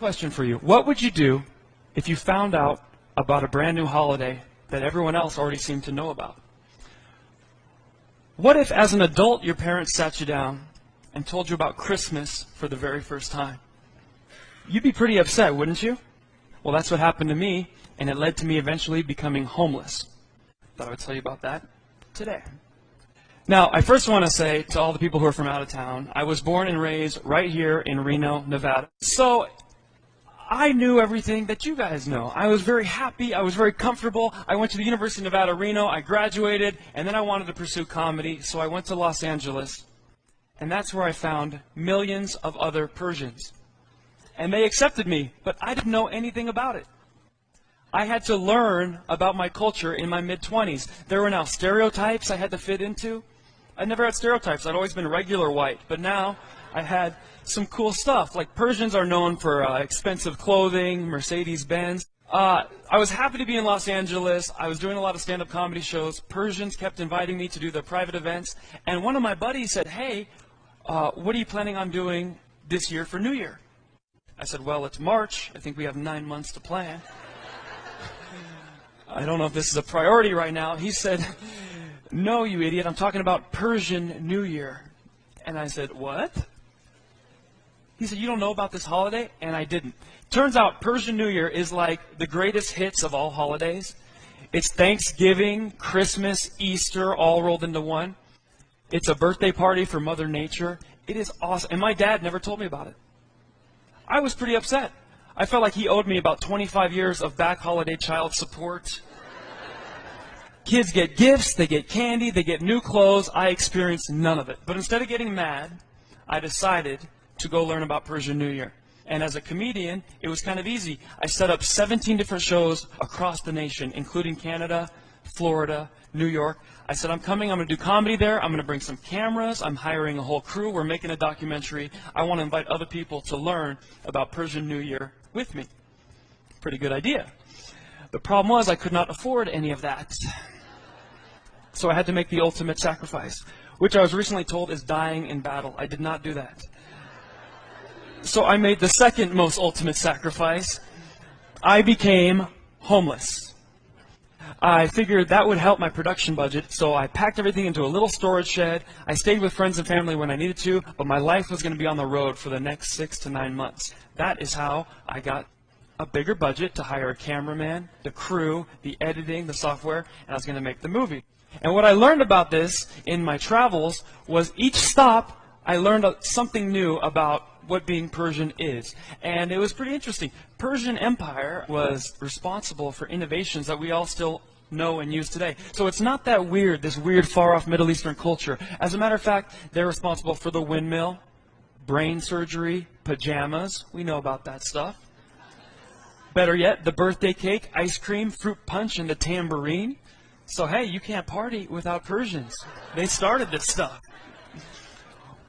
Question for you. What would you do if you found out about a brand new holiday that everyone else already seemed to know about? What if, as an adult, your parents sat you down and told you about Christmas for the very first time? You'd be pretty upset, wouldn't you? Well, that's what happened to me, and it led to me eventually becoming homeless. Thought I would tell you about that today. Now, I first want to say to all the people who are from out of town, I was born and raised right here in Reno, Nevada. So I knew everything that you guys know. I was very happy. I was very comfortable. I went to the University of Nevada, Reno. I graduated, and then I wanted to pursue comedy, so I went to Los Angeles. And that's where I found millions of other Persians. And they accepted me, but I didn't know anything about it. I had to learn about my culture in my mid-20s. There were now stereotypes I had to fit into. I never had stereotypes. I'd always been regular white, but now I had some cool stuff. Like Persians are known for expensive clothing, Mercedes-Benz. I was happy to be in Los Angeles. I was doing a lot of stand-up comedy shows. Persians kept inviting me to do their private events. And one of my buddies said, hey, what are you planning on doing this year for New Year? I said, well, it's March. I think we have 9 months to plan. I don't know if this is a priority right now. He said, no, you idiot. I'm talking about Persian New Year. And I said, what? He said, you don't know about this holiday? And I didn't. Turns out Persian New Year is like the greatest hits of all holidays. It's Thanksgiving, Christmas, Easter, all rolled into one. It's a birthday party for Mother Nature. It is awesome. And my dad never told me about it. I was pretty upset. I felt like he owed me about 25 years of back holiday child support. Kids get gifts, they get candy, they get new clothes. I experienced none of it. But instead of getting mad, I decided to go learn about Persian New Year. And as a comedian, it was kind of easy. I set up 17 different shows across the nation, including Canada, Florida, New York. I said, I'm coming, I'm going to do comedy there, I'm going to bring some cameras, I'm hiring a whole crew, we're making a documentary. I want to invite other people to learn about Persian New Year with me. Pretty good idea. The problem was I could not afford any of that. So I had to make the ultimate sacrifice, which I was recently told is dying in battle. I did not do that. So I made the second most ultimate sacrifice. I became homeless. I figured that would help my production budget, so I packed everything into a little storage shed. I stayed with friends and family when I needed to, but my life was going to be on the road for the next 6 to 9 months. That is how I got a bigger budget to hire a cameraman, the crew, the editing, the software, and I was going to make the movie. And what I learned about this in my travels was each stop I learned something new about what being Persian is. And it was pretty interesting. Persian Empire was responsible for innovations that we all still know and use today. So it's not that weird, this weird far-off Middle Eastern culture. As a matter of fact, they're responsible for the windmill, brain surgery, pajamas. We know about that stuff. Better yet, the birthday cake, ice cream, fruit punch, and the tambourine. So hey, you can't party without Persians. They started this stuff.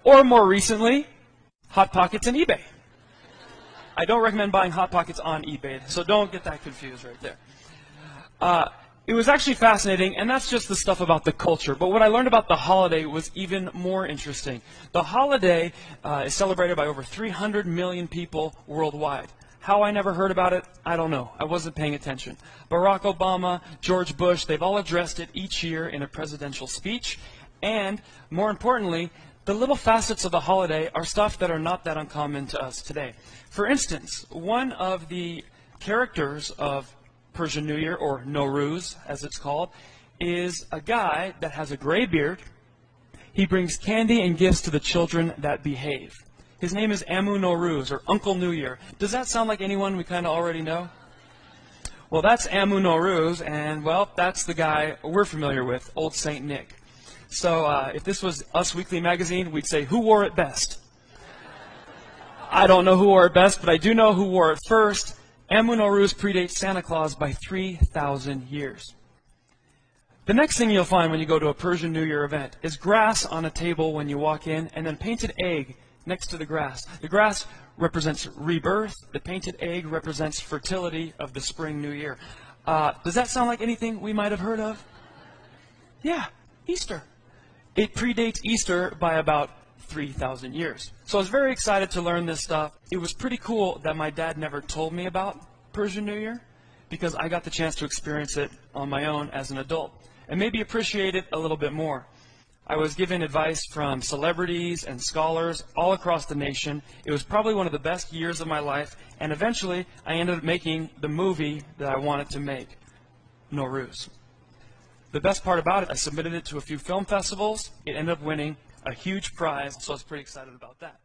Or more recently, Hot Pockets and eBay. I don't recommend buying Hot Pockets on eBay, so don't get that confused right there. It was actually fascinating, and that's just the stuff about the culture. But what I learned about the holiday was even more interesting. The holiday is celebrated by over 300 million people worldwide. How I never heard about it, I don't know. I wasn't paying attention. Barack Obama, George Bush, they've all addressed it each year in a presidential speech. And more importantly, the little facets of the holiday are stuff that are not that uncommon to us today. For instance, one of the characters of Persian New Year, or Nowrouz as it's called, is a guy that has a gray beard. He brings candy and gifts to the children that behave. His name is Nowrouz, or Uncle New Year. Does that sound like anyone we kind of already know? Well, that's Nowrouz, and well, that's the guy we're familiar with, Old Saint Nick. So if this was Us Weekly magazine, we'd say, who wore it best? I don't know who wore it best, but I do know who wore it first. Nowrouz predates Santa Claus by 3,000 years. The next thing you'll find when you go to a Persian New Year event is grass on a table when you walk in, and then painted egg next to the grass. The grass represents rebirth. The painted egg represents fertility of the spring new year. Does that sound like anything we might have heard of? Yeah, Easter. It predates Easter by about 3,000 years. So I was very excited to learn this stuff. It was pretty cool that my dad never told me about Persian New Year, because I got the chance to experience it on my own as an adult and maybe appreciate it a little bit more. I was given advice from celebrities and scholars all across the nation. It was probably one of the best years of my life, and eventually I ended up making the movie that I wanted to make, Nowrouz. The best part about it, I submitted it to a few film festivals. It ended up winning a huge prize, so I was pretty excited about that.